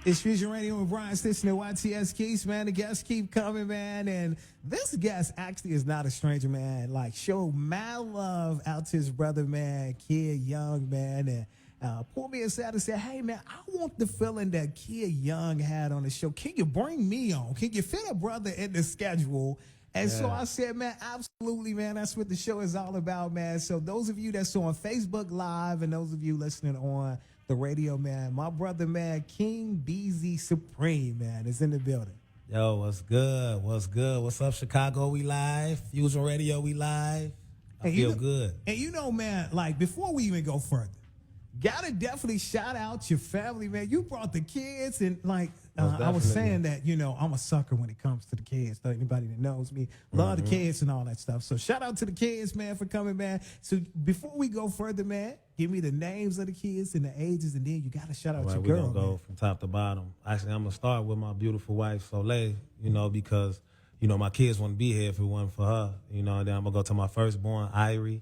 It's Fusion Radio with Brian Stitch and the YTS Keys, man. The guests keep coming, man. And this guest actually is not a stranger, man. Like, show mad love out to his brother, man, Kid Young, man. And pulled me aside and said, hey, man, I want the feeling that Kid Young had on the show. Can you bring me on? Can you fit a brother in the schedule? And so I said, man, absolutely, man. That's what the show is all about, man. So those of you that's on Facebook Live and those of you listening on the radio, man, my brother, man, King Beezy Supreme, man, is in the building. Yo, what's good? What's good? What's up, Chicago? We live. Fusion Radio, we live. I feel good. And you know, man, like, before we even go further, gotta definitely shout out your family, man. You brought the kids, and like I was saying that, you know, I'm a sucker when it comes to the kids. So anybody that knows me, love the kids and all that stuff. So shout out to the kids, man, for coming, man. So before we go further, man, give me the names of the kids and the ages, and then you gotta shout out your girl. We're gonna go from top to bottom. Actually, I'm gonna start with my beautiful wife, Soleil, you know, because, you know, my kids wouldn't be here if it wasn't for her. You know, and then I'm gonna go to my firstborn, Irie.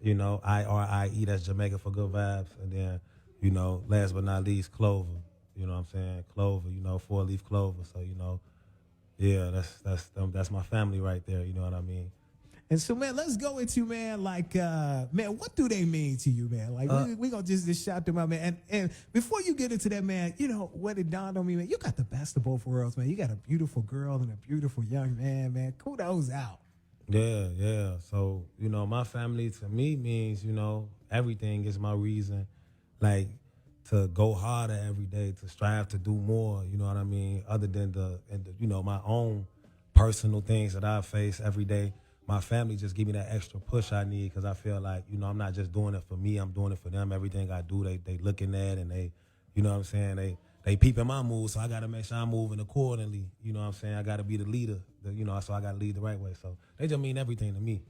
You know, Irie, that's Jamaica for good vibes. And then, you know, last but not least, Clover. You know what I'm saying? Clover, you know, 4-leaf clover. So, you know, yeah, that's my family right there. You know what I mean? And so, man, let's go into, man, like, man, what do they mean to you, man? Like, we gonna just shout them out, man. And before you get into that, man, you know, what it dawned on me, man, you got the best of both worlds, man. You got a beautiful girl and a beautiful young man, man. Kudos out. Yeah. So, you know, my family to me means, you know, everything is my reason, like, to go harder every day, to strive to do more, you know what I mean, other than you know, my own personal things that I face every day. My family just give me that extra push I need, because I feel like, you know, I'm not just doing it for me, I'm doing it for them. Everything I do, they looking at, and they, you know what I'm saying, they peeping my moves, so I got to make sure I'm moving accordingly. You know what I'm saying? I got to be the leader, you know, so I got to lead the right way. So they just mean everything to me.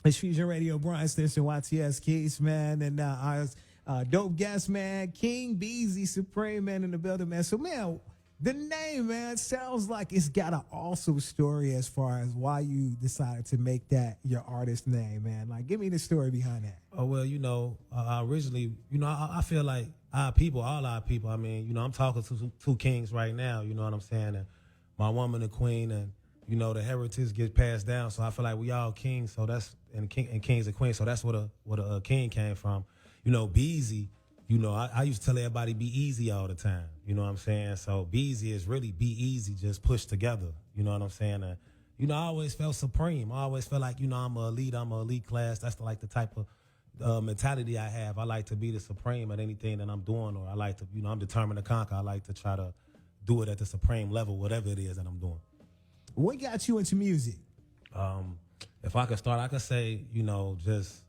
It's Fusion Radio, Brian Stinson, YTS Keys, man, and our dope guest, man, King Beezy Supreme, man, in the building, man. So, man, the name, man, sounds like it's got an awesome story as far as why you decided to make that your artist name, man. Like, give me the story behind that. Oh, well, you know, originally, you know, I feel like all our people, I mean, you know, I'm talking to two kings right now, you know what I'm saying? And my woman, the queen, and, you know, the heritage gets passed down. So I feel like we all kings, so that's, and kings and queens, so that's where a king came from. You know, Beezy, you know, I used to tell everybody be easy all the time. You know what I'm saying? So Beezy is really be easy, just pushed together. You know what I'm saying? You know, I always felt supreme. I always felt like, you know, I'm an elite class. That's the type of mentality I have. I like to be the supreme at anything that I'm doing, or I like to, you know, I'm determined to conquer. I like to try to do it at the supreme level, whatever it is that I'm doing. What got you into music? If I could start, I could say, you know, just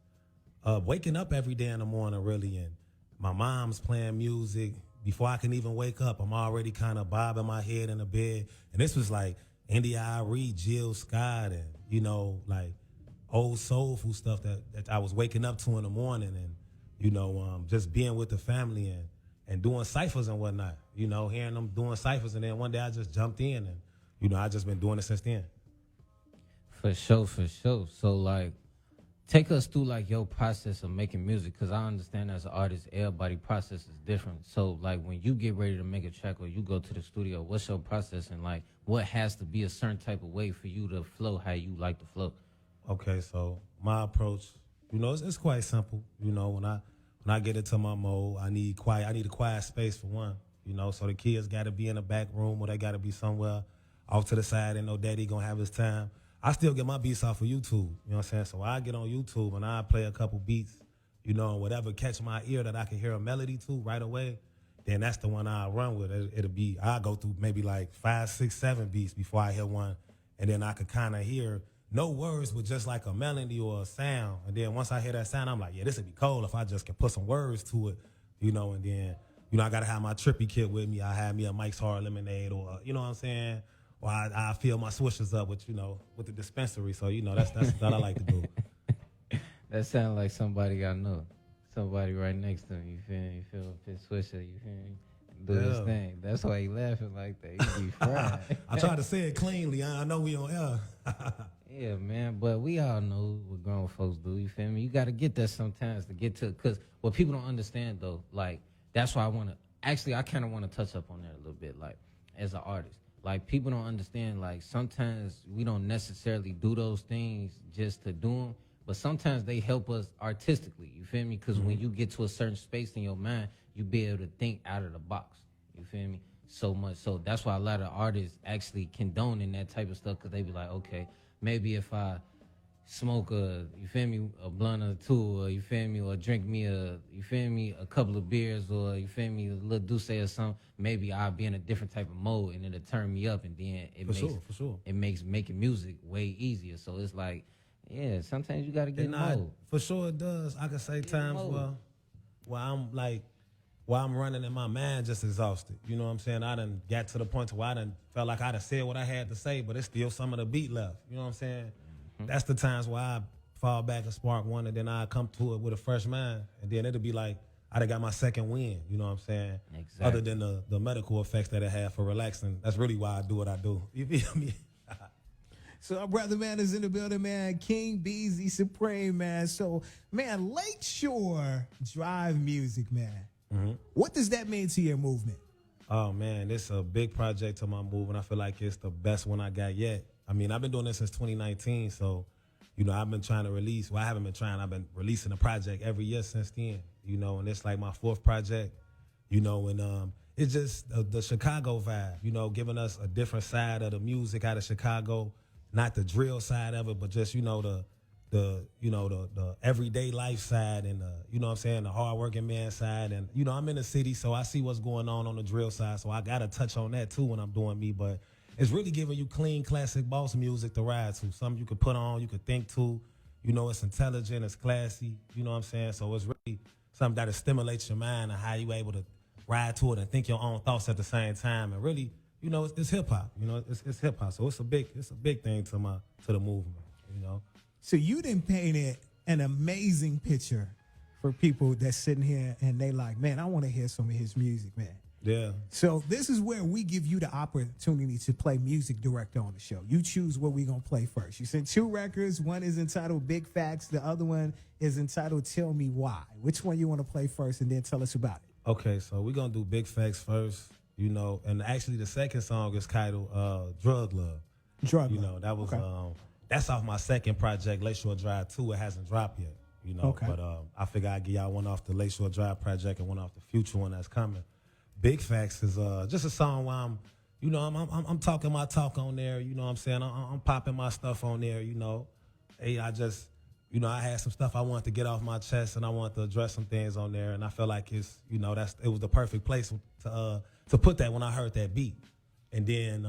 waking up every day in the morning, really, and my mom's playing music. Before I can even wake up, I'm already kind of bobbing my head in the bed. And this was like India.Arie, Jill Scott, and, you know, like old soulful stuff that I was waking up to in the morning, and, you know, just being with the family and doing ciphers and whatnot, you know, hearing them doing ciphers. And then one day I just jumped in, and, you know, I just been doing it since then. For sure. So, like, take us through, like, your process of making music, because I understand as an artist, everybody's process is different. So, like, when you get ready to make a track or you go to the studio, what's your process, and, like, what has to be a certain type of way for you to flow how you like to flow? Okay, so my approach, you know, it's quite simple. You know, when I get into my mode, I need a quiet space for one, you know, so the kids got to be in a back room, or they got to be somewhere off to the side, and no daddy gonna have his time. I still get my beats off of YouTube, you know what I'm saying? So I get on YouTube and I play a couple beats, you know, whatever catch my ear that I can hear a melody to right away, then that's the one I'll run with. I'll go through maybe like 5, 6, 7 beats before I hear one, and then I could kind of hear no words, but just like a melody or a sound. And then once I hear that sound, I'm like, yeah, this would be cool if I just can put some words to it, you know, and then, you know, I got to have my trippy kit with me. I have me a Mike's Hard Lemonade, or, you know what I'm saying? Or I fill my swishers up with, you know, with the dispensary. So, you know, that's what I like to do. That sounds like somebody I know. Somebody right next to me, you feel me? You feel his swisher, you feel me? Do his thing. That's why he laughing like that. He be fried. I try to say it cleanly. I know we on air. Yeah, man, but we all know what grown folks do, you feel me? You got to get that sometimes to get to, because what people don't understand, though, like, that's why I want to actually, I kind of want to touch up on that a little bit, like as an artist. Like people don't understand. Like sometimes we don't necessarily do those things just to do them, but sometimes they help us artistically. You feel me? Because when you get to a certain space in your mind, you be able to think out of the box. You feel me? So much so that's why a lot of artists actually condone in that type of stuff, because they be like, okay, maybe if I smoke you feel me, a blunt or two, or you feel me, or drink me you feel me, a couple of beers, or you feel me, a little douce or something, maybe I'll be in a different type of mode and it'll turn me up, and then For sure. it makes making music way easier. So it's like, yeah, sometimes you gotta get in mode. For sure it does. I can say times where I'm like, while I'm running in my mind just exhausted. You know what I'm saying? I done got to the point to where I done felt like I done said what I had to say, but it's still some of the beat left. You know what I'm saying? That's the times where I fall back and spark one, and then I come to it with a fresh mind, and then it'll be like I done got my second win. You know what I'm saying? Exactly. Other than the medical effects that it had for relaxing, that's really why I do what I do. You feel me? So our brother, man, is in the building, man. King Beezy Supreme, man. So, man, Lakeshore Drive music, man. What does that mean to your movement? Oh, man, it's a big project to my move, and I feel like it's the best one I got yet. I mean, I've been doing this since 2019, so, you know, I've been trying to release. Well, I haven't been trying. I've been releasing a project every year since then, you know, and it's like my fourth project, you know, and it's just the Chicago vibe, you know, giving us a different side of the music out of Chicago, not the drill side of it, but just, you know, the everyday life side, and you know what I'm saying, the hardworking man side. And you know, I'm in the city, so I see what's going on the drill side, so I gotta touch on that too when I'm doing me. But it's really giving you clean, classic boss music to ride to, something you could put on, you could think to. You know, it's intelligent, it's classy. You know what I'm saying? So it's really something that stimulates your mind and how you able to ride to it and think your own thoughts at the same time. And really, you know, it's hip hop. You know, it's hip hop. So it's a big thing to the movement. You know. So you done painted an amazing picture for people that's sitting here and they like, man, I want to hear some of his music, man. Yeah. So this is where we give you the opportunity to play music director on the show. You choose what we're going to play first. You sent 2 records. One is entitled Big Facts. The other one is entitled Tell Me Why. Which one you want to play first, and then tell us about it? Okay, so we're going to do Big Facts first, you know, and actually the second song is titled Drug Love. Drug You Love. know, that was, Okay. that's off my second project, Lakeshore Drive 2. It hasn't dropped yet, you know. Okay. But I figure I'd give y'all one off the Lakeshore Drive project and one off the future one that's coming. Big Facts is just a song where I'm talking my talk on there, you know what I'm saying? I'm popping my stuff on there, you know. Hey, I had some stuff I wanted to get off my chest, and I wanted to address some things on there, and I feel like it's, you know, it was the perfect place to put that when I heard that beat. And then,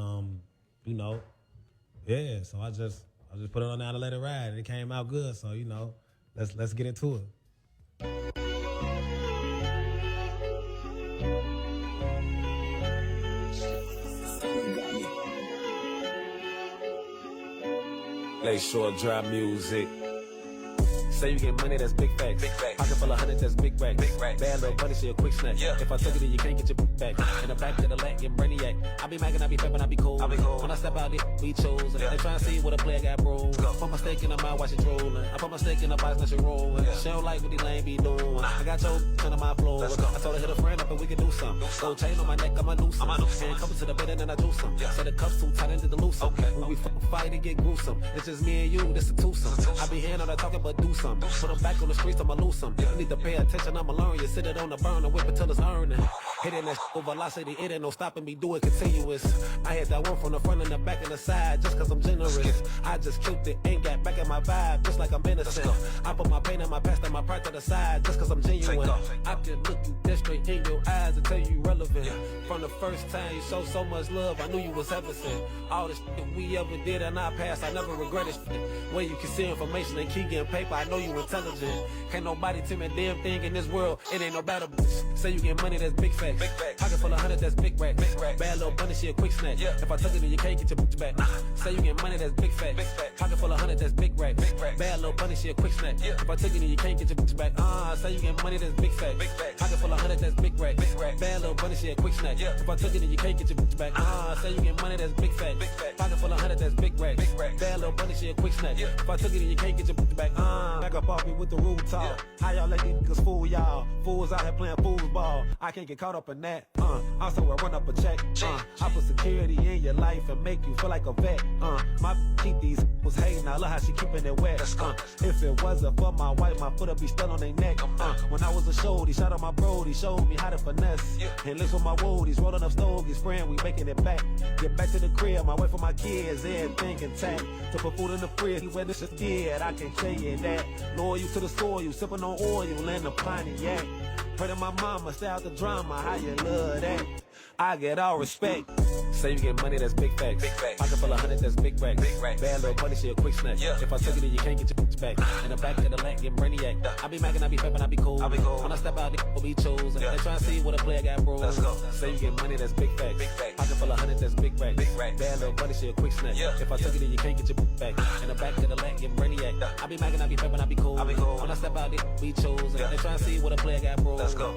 you know, yeah, so I just put it on there to let it ride, and it came out good. So, you know, let's get into it. Lakeshore Drive music. Say you get money, that's big facts. Pocket full of 100, that's big racks. Bad little bunny, she a quick snack. If I took it, then you can't get your back. In the back of the leg, get brainiac. I be macking, I be peppin', I be cool. When I step out, we chose. They try to see what a player got bro. Put my steak in her mouth while she drooling. I put my steak in her box, now she rolling. She don't like what these lame be doing. I got your under my floor. I told her hit a friend up and we can do something. Gold chain on my neck, I'm a nuisance. And couple to the bed and then I do some. Say the cuffs too tight into the loose. When we fight, it get gruesome. It's just me and you, this a twosome. I be here on the talking, but do something. Put them back on the streets, I'ma lose some. You need to pay attention, I'ma learn. You sit it on the burner, whip it till it's earning. Hitting that with velocity, it ain't no stopping me, do it continuous. I hit that one from the front and the back and the side, just cause I'm generous. I just killed it, ain't got back in my vibe, just like I'm innocent. I put my pain and my past and my pride to the side, just cause I'm genuine. I can look you dead straight in your eyes and tell you relevant. From the first time you showed so much love, I knew you was heaven sent. All the shit we ever did in our past, I never regretted shit. When you can see information and keep getting paper, I know you intelligent. Can't nobody tell me a damn thing in this world, it ain't no battle. Say you get money, that's big facts. Pocket full of 100, that's big racks. Bad little bunny, she a quick snack. If I took it, then you can't get your bitch back. Say you get money, that's big facts. Pocket full of 100, that's big racks. Bad little bunny, she a quick snack. If I took it, then you can't get your bitch back. Say you get money, that's big facts. Pocket full of 100, that's big racks. Bad little bunny, she a quick snack. If I took it, then you can't get your bitch back. Say you get money, that's big facts. Pocket full of 100. 100, that's big racks. Bad little bunny, she a quick snack. If I took it and you can't get your back, back up off me with the rule talk. How y'all let these niggas fool y'all? Fools out here playing foosball. I can't get caught up in that. Also, I run up a check. I put security in your life and make you feel like a vet. My keep these was hating. Now look how she keeping it wet. If it wasn't for my wife, my foot would be still on their neck. When I was a shorty, shot on my brody, showed me how to finesse. And listen with my woodies, rolling up stogies, friend, we making it back. Get back to the crib, my wife and my kids, everything intact. To put food in the fridge, where this is dead, I can't tell you that. Loyal to the soil, sipping on oil and the Pontiac. Heard of my mama, stay out the drama, how you love that? I get all respect. Say you get money, that's big facts. Pocket full of 100, that's big racks. Bad little bunny, she a quick snack. If I took it, then you can't get your back. In the back of the lamp, get brainiac. I be macking, I be peppin', I be cool. When I step out, they will be chosen. They try to see what a player got, bro. Say you get money, that's big facts. Pocket full of 100, that's big racks. Bad little bunny, she a quick snack. If I took it, then you can't get your back. In the back of the lamp, get brainiac. I be macking, I be peppin', I be cool. When I step out, they will be chosen. They try to see what a player got, bro. Let's go.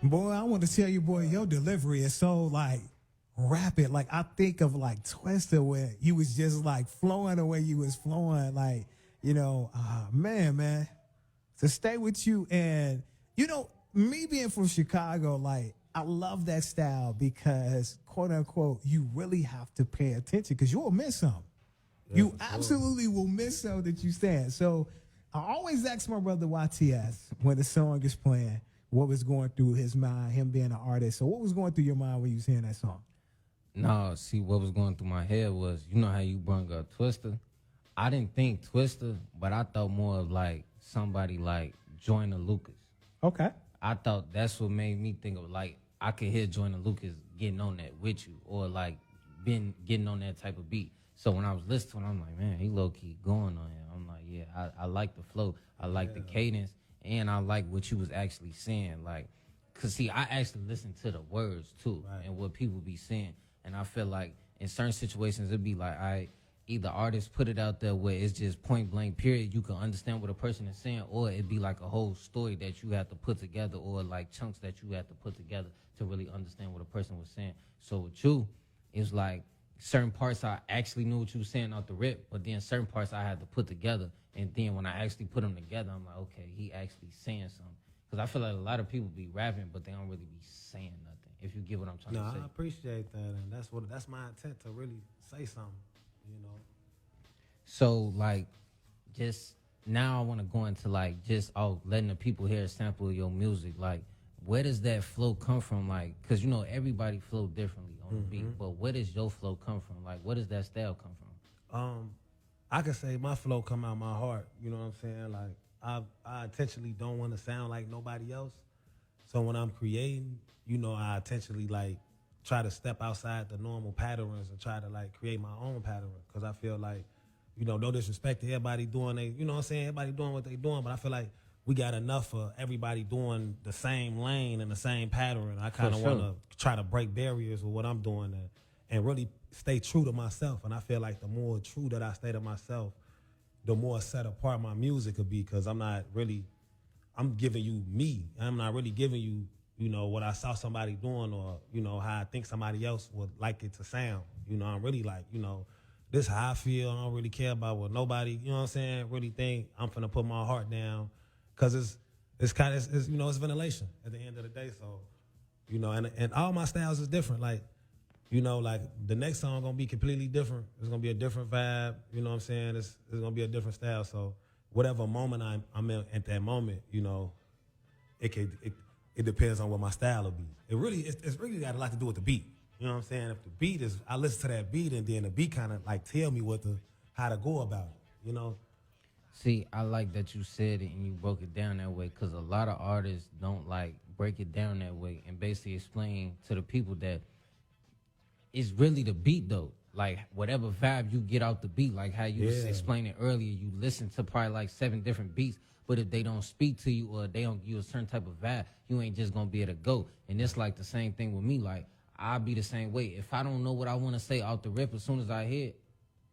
Boy, I want to tell you, boy, your delivery is so like rapid. Like I think of like Twister where you was just like flowing the way you was flowing. Like, you know, man, to stay with you. And, you know, me being from Chicago, like I love that style because quote unquote, you really have to pay attention because you will miss something. You absolutely will miss something that you stand. So I always ask my brother YTS when the song is playing, what was going through his mind, him being an artist. So what was going through your mind when you was hearing that song? No, see, what was going through my head was, you know how you brung up Twister? I didn't think Twister, but I thought more of like somebody like Joyner Lucas. Okay. I thought that's what made me think of like, I could hear Joyner Lucas getting on that with you or like been getting on that type of beat. So when I was listening to him, I'm like, man, he low-key going on him. I'm like, yeah, I like the flow. I like the cadence. And I like what you was actually saying. Like, cause see, I actually listen to the words too and what people be saying. And I feel like in certain situations, it'd be like, either artists put it out there where it's just point blank period. You can understand what a person is saying, or it'd be like a whole story that you have to put together or like chunks that you have to put together to really understand what a person was saying. So with you, it's like certain parts I actually knew what you were saying off the rip, but then certain parts I had to put together. And then when I actually put them together, I'm like, okay, he actually saying something. Because I feel like a lot of people be rapping, but they don't really be saying nothing, if you get what I'm trying to say. No, I appreciate that. And that's my intent, to really say something, you know. So, like, just now I want to go into, like, just letting the people hear a sample of your music. Like, where does that flow come from? Like, because, you know, everybody flow differently on the beat. But where does your flow come from? Like, where does that style come from? I could say my flow come out my heart. You know what I'm saying? Like I intentionally don't want to sound like nobody else. So when I'm creating, you know, I intentionally like try to step outside the normal patterns and try to like create my own pattern. Cause I feel like, you know, no disrespect to everybody doing you know what I'm saying? Everybody doing what they doing, but I feel like we got enough for everybody doing the same lane and the same pattern. I kind of want to try to break barriers with what I'm doing and really stay true to myself. And I feel like the more true that I stay to myself, the more set apart my music could be, because I'm giving you me. I'm not really giving you, you know, what I saw somebody doing or, you know, how I think somebody else would like it to sound. You know, I'm really like, you know, this is how I feel. I don't really care about what nobody, you know what I'm saying, really think. I'm finna put my heart down, because it's kind of, you know, it's ventilation at the end of the day. So, you know, and all my styles is different. Like, you know, like the next song gonna be completely different. It's gonna be a different vibe. You know what I'm saying? It's gonna be a different style. So whatever moment I'm in at that moment, you know, it depends on what my style will be. It's really got a lot to do with the beat. You know what I'm saying? If the beat is, I listen to that beat and then the beat kind of like tell me how to go about it. You know. See, I like that you said it and you broke it down that way, because a lot of artists don't like break it down that way and basically explain to the people that it's really the beat though. Like whatever vibe you get out the beat, like how you was explaining earlier, you listen to probably like 7 different beats, but if they don't speak to you or they don't give you a certain type of vibe, you ain't just gonna be able to go. And it's like the same thing with me. Like I'll be the same way. If I don't know what I want to say out the rip, as soon as I hear it,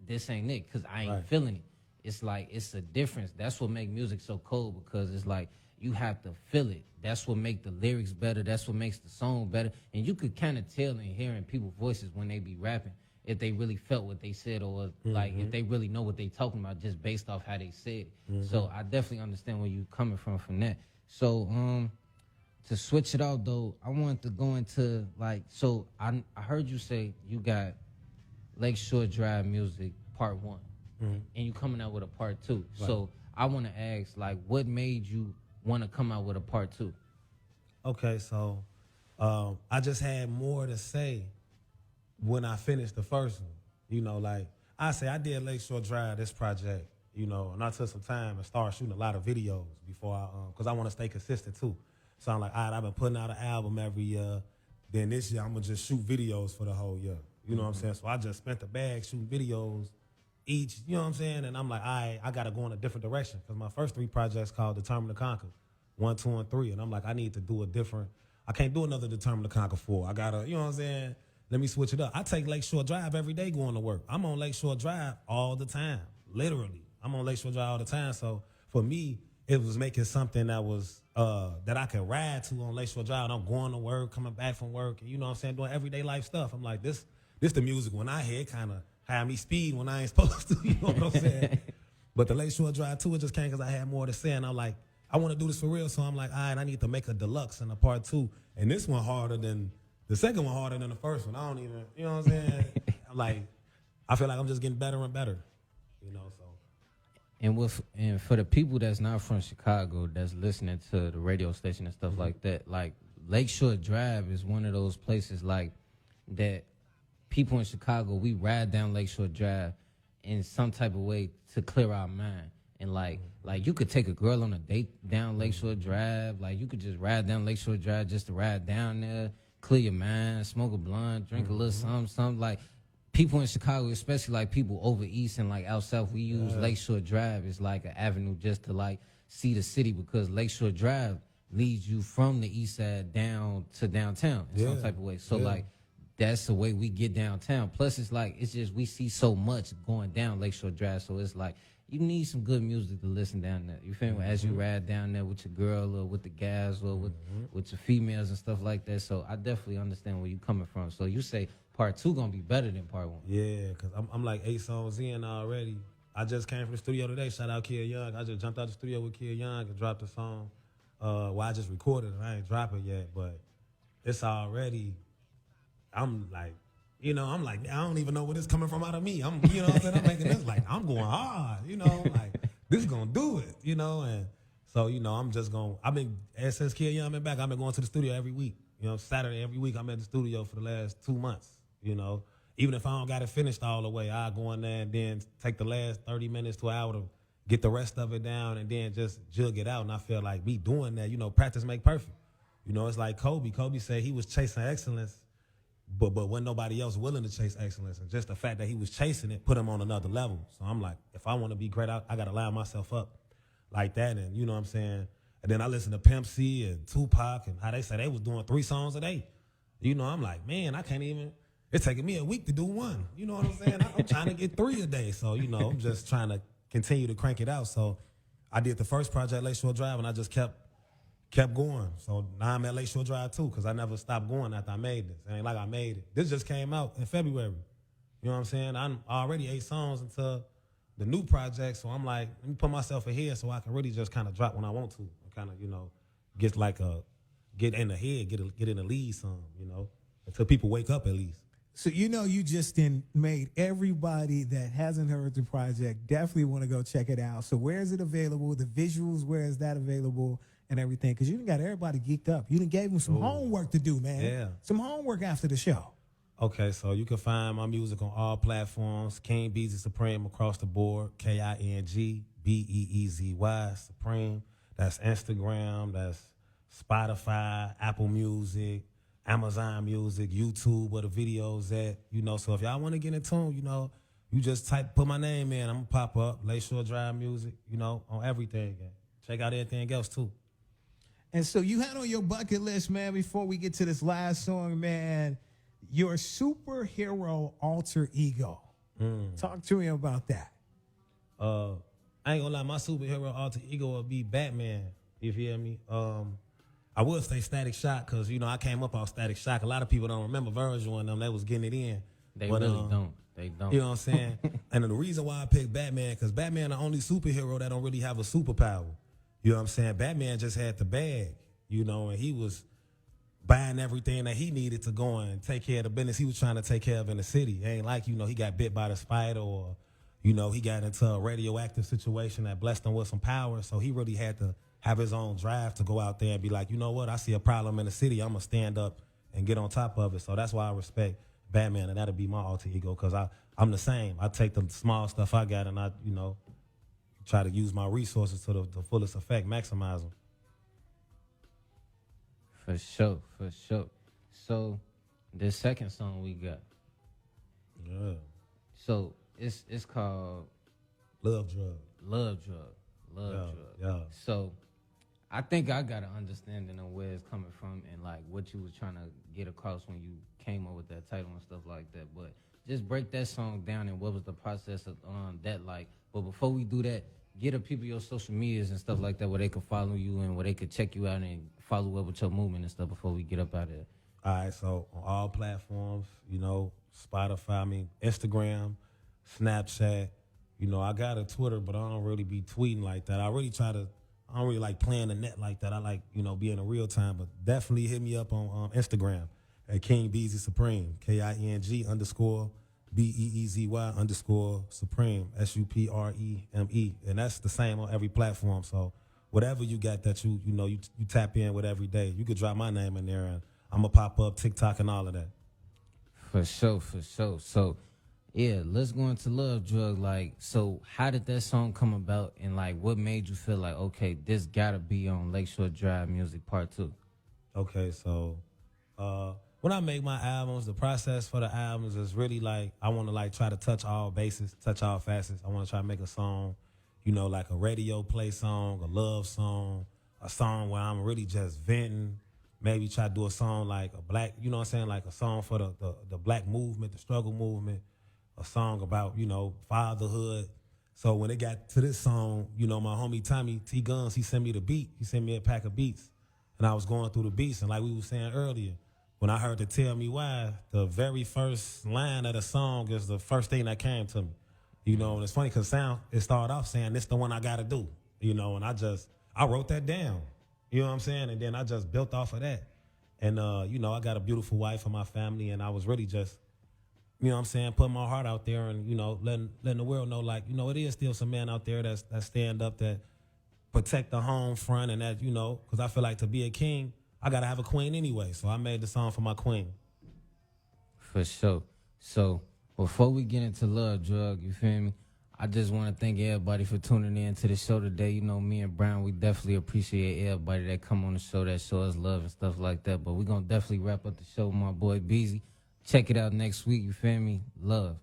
this ain't it, because I ain't feeling it. It's like, it's a difference. That's what make music so cold, because it's like you have to feel it. That's what make the lyrics better. That's what makes the song better. And you could kind of tell in hearing people's voices when they be rapping. if they really felt what they said or like if they really know what they talking about just based off how they said it. So I definitely understand where you coming from that. So to switch it out though, I wanted to go into like, so I heard you say you got Lakeshore Drive Music Part 1, and you coming out with a Part 2. Right. So I want to ask, like, what made you want to come out with a Part 2? Okay, so I just had more to say when I finished the first one. You know, like I say, I did Lakeshore Drive, this project, you know, and I took some time and started shooting a lot of videos before because I want to stay consistent too. So I'm like, all right, I've been putting out an album every year. Then this year, I'm going to just shoot videos for the whole year. You know what I'm saying? So I just spent the bag shooting videos each, you know what I'm saying? And I'm like, all right, I got to go in a different direction because my first 3 projects called Determined to Conquer, 1, 2, and 3. And I'm like, I need to do a different, I can't do another Determined to Conquer 4. I got to, you know what I'm saying? Let me switch it up. I take Lakeshore Drive every day going to work. I'm on Lakeshore Drive all the time, literally. I'm on Lakeshore Drive all the time. So for me, it was making something that was that I could ride to on Lakeshore Drive. And I'm going to work, coming back from work, and you know what I'm saying, doing everyday life stuff. I'm like, this the music when I hear kind of have me speed when I ain't supposed to, you know what I'm saying? But the Lakeshore Drive 2, it just came because I had more to say, and I'm like, I want to do this for real, so I'm like, all right, I need to make a deluxe and a Part 2, and this one harder than, the second one harder than the first one. I don't even, you know what I'm saying? I'm like, I feel like I'm just getting better and better, you know, so. And for the people that's not from Chicago that's listening to the radio station and stuff like that, like Lakeshore Drive is one of those places like that people in Chicago, we ride down Lakeshore Drive in some type of way to clear our mind. And like you could take a girl on a date down Lakeshore Drive. Like you could just ride down Lakeshore Drive just to ride down there, clear your mind, smoke a blunt, drink a little something. Like people in Chicago, especially like people over east and like out south, we use Lakeshore Drive as like an avenue just to like see the city because Lakeshore Drive leads you from the east side down to downtown in some type of way. So like that's the way we get downtown. Plus it's like, it's just, we see so much going down Lakeshore Drive. So it's like, you need some good music to listen down there. You feel me? As you ride down there with your girl or with the guys or with your females and stuff like that. So I definitely understand where you coming from. So you say Part 2 gonna be better than Part 1. Yeah, because I'm like 8 songs in already. I just came from the studio today. Shout out Kid Young. I just jumped out the studio with Kid Young and dropped a song. Well, I just recorded it. I ain't dropped it yet, but it's already, I'm like, you know, I'm like, I don't even know where this coming from out of me. I'm, you know what I'm saying? I'm making this like, I'm going hard, you know, like, this gonna do it, you know? And so, you know, I've been, since Kid Young been back, I've been going to the studio every week. You know, Saturday, every week I'm at the studio for the last 2 months, you know? Even if I don't got it finished all the way, I go in there and then take the last 30 minutes to an hour to get the rest of it down and then just jug it out. And I feel like me doing that, you know, practice make perfect. You know, it's like Kobe. Kobe said he was chasing excellence, but wasn't nobody else willing to chase excellence. And just the fact that he was chasing it put him on another level. So I'm like, if I want to be great, I got to line myself up like that. And you know what I'm saying? And then I listen to Pimp C and Tupac and how they say they was doing 3 songs a day. You know, I'm like, man, I can't even, it's taking me a week to do 1. You know what I'm saying? I'm trying to get 3 a day. So, you know, I'm just trying to continue to crank it out. So I did the first project, Lakeshore Drive, and I just kept going. So now I'm at Lakeshore Drive too, because I never stopped going after I made this. It ain't like I made it. This just came out in February. You know what I'm saying? I'm already 8 songs into the new project, so I'm like, let me put myself ahead so I can really just kind of drop when I want to. And kind of, you know, get in the head, get in the lead some, you know, until people wake up at least. So, you know, you just made everybody that hasn't heard the project definitely want to go check it out. So where is it available? The visuals, where is that available and everything? Because you done got everybody geeked up. You done gave them some homework to do, man. Yeah. Some homework after the show. Okay, so you can find my music on all platforms. King Beezy Supreme across the board. KingBeezy Supreme. That's Instagram. That's Spotify, Apple Music, Amazon Music, YouTube, where the videos at. You know, so if y'all want to get in tune, you know, you just put my name in. I'm going to pop up. Lakeshore Drive Music, you know, on everything. Check out everything else, too. And so you had on your bucket list, man, before we get to this last song, man, your superhero alter ego. Talk to me about that. I ain't gonna lie, my superhero alter ego will be Batman. You feel me? I would say Static Shock because, you know, I came up off Static Shock. A lot of people don't remember Virgil and them. They was getting it in. They But, really don't. They don't. You know what I'm saying? And the reason why I picked Batman, because Batman the only superhero that don't really have a superpower. You know what I'm saying? Batman just had the bag, you know, and he was buying everything that he needed to go and take care of the business he was trying to take care of in the city. It ain't like, you know, he got bit by the spider or, you know, he got into a radioactive situation that blessed him with some power. So he really had to have his own drive to go out there and be like, you know what, I see a problem in the city. I'm going to stand up and get on top of it. So that's why I respect Batman, and that'll be my alter ego, because I'm the same. I take the small stuff I got and I, you know, try to use my resources to the fullest effect, maximize them. For sure, for sure. So the second song we got. Yeah. So it's called Love Drug. Love Drug. Love Yeah, Drug. yeah. So I think I got an understanding of where it's coming from and like what you was trying to get across when you came up with that title and stuff like that. But just break that song down and what was the process of that like. But before we do that, get the people your social medias and stuff like that where they could follow you and where they could check you out and follow up with your movement and stuff before we get up out of there. All right, so on all platforms, you know, Spotify, I mean, Instagram, Snapchat. You know, I got a Twitter, but I don't really be tweeting like that. I don't really like playing the net like that. I like, you know, being in real time, but definitely hit me up on Instagram at King Beezy Supreme, KING_BEEZY _Supreme, SUPREME. And that's the same on every platform. So whatever you got that you tap in with every day, you could drop my name in there and I'm going to pop up TikTok and all of that. For sure, for sure. So, yeah, let's go into Love Drug. Like, so how did that song come about and, like, what made you feel like, okay, this got to be on Lakeshore Drive Music Part 2? Okay, so when I make my albums, the process for the albums is really like I want to like try to touch all bases, touch all facets. I want to try to make a song, you know, like a radio play song, a love song, a song where I'm really just venting. Maybe try to do a song like a black, you know what I'm saying, like a song for the black movement, the struggle movement, a song about, you know, fatherhood. So when it got to this song, you know, my homie Tommy T Guns, he sent me the beat. He sent me a pack of beats. And I was going through the beats, and like we were saying earlier, when I heard the Tell Me Why, the very first line of the song is the first thing that came to me. You know, and it's funny because it started off saying, this the one I gotta do. You know, and I wrote that down. You know what I'm saying? And then I just built off of that. And, you know, I got a beautiful wife for my family, and I was really just, you know what I'm saying, putting my heart out there and, you know, letting the world know, like, you know, it is still some men out there that stand up, that protect the home front, and that, you know, because I feel like to be a king, I got to have a queen anyway. So I made the song for my queen. For sure. So before we get into Love Drug, you feel me? I just want to thank everybody for tuning in to the show today. You know, me and Brown, we definitely appreciate everybody that come on the show, that show us love and stuff like that. But we're going to definitely wrap up the show with my boy Beezy. Check it out next week, you feel me? Love.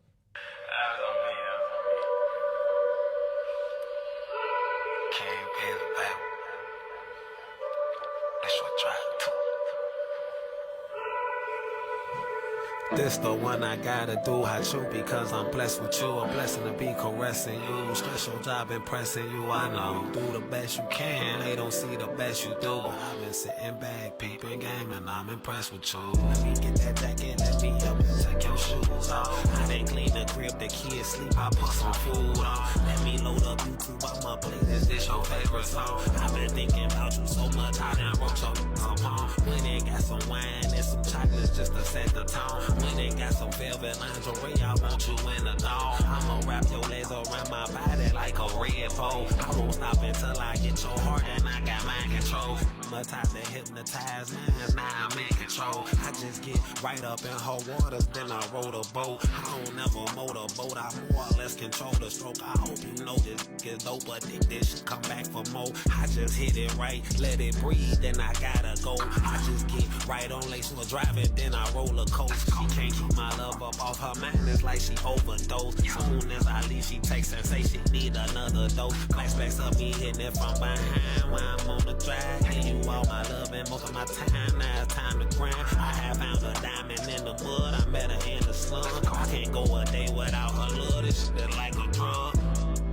This the one I gotta do, how true, because I'm blessed with you. A blessing to be caressing you. Stress your job impressing you. I know you do the best you can. They don't see the best you do. But I've been sitting back, peeping game, and I'm impressed with you. Let me get that jacket, let me help you take your shoes off. I didn't clean the crib, the kids sleep, I put some food on. Let me load up YouTube, I'ma play this your favorite song. I've been thinking about you so much, I done wrote your song. When they got some wine and some chocolates just to set the tone. When they got some velvet lingerie, I want you in a thong. I'ma wrap your legs around my body like a red pole. I won't stop until I get your heart and I got mind control. I'm a type that hypnotize minds, now I'm in control. I just get right up in her waters, then I roll the boat. I don't never motorboat, I more or less control the stroke. I hope you know this is dope, but think this shit come back for more. I just hit it right, let it breathe, then I gotta go. I just get right on Lakeshore Drive and then I roller coast. She can't keep my love up off her mind, it's like she overdosed. Soon as I leave, she takes and say she need another dose. Flashbacks of me hitting it from behind when I'm on the drive. Give you all my love and most of my time, now it's time to grind. I have found a diamond in the mud, I met her in the slum. I can't go a day without her love, this shit like a drug.